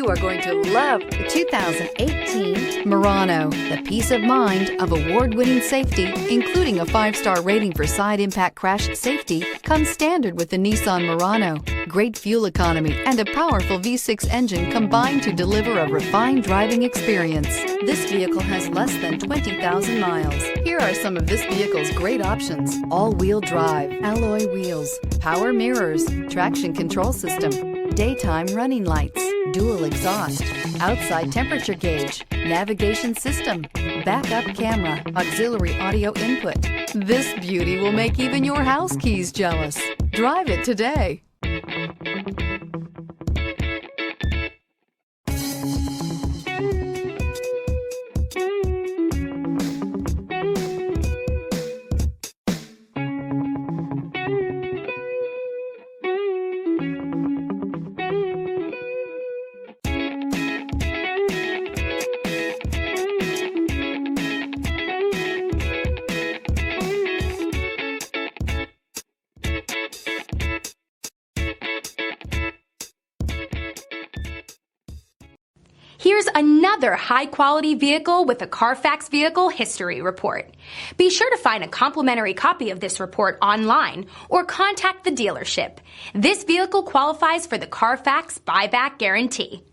You are going to love the 2018 Murano. The peace of mind of award-winning safety, including a 5-star rating for side impact crash safety, comes standard with the Nissan Murano. Great fuel economy and a powerful V6 engine combine to deliver a refined driving experience. This vehicle has less than 20,000 miles. Here are some of this vehicle's great options: all-wheel drive, alloy wheels, power mirrors, traction control system, daytime running lights, dual exhaust, outside temperature gauge, navigation system, backup camera, auxiliary audio input. This beauty will make even your house keys jealous. Drive it today. Here's another high-quality vehicle with a Carfax Vehicle History Report. Be sure to find a complimentary copy of this report online or contact the dealership. This vehicle qualifies for the Carfax Buyback Guarantee.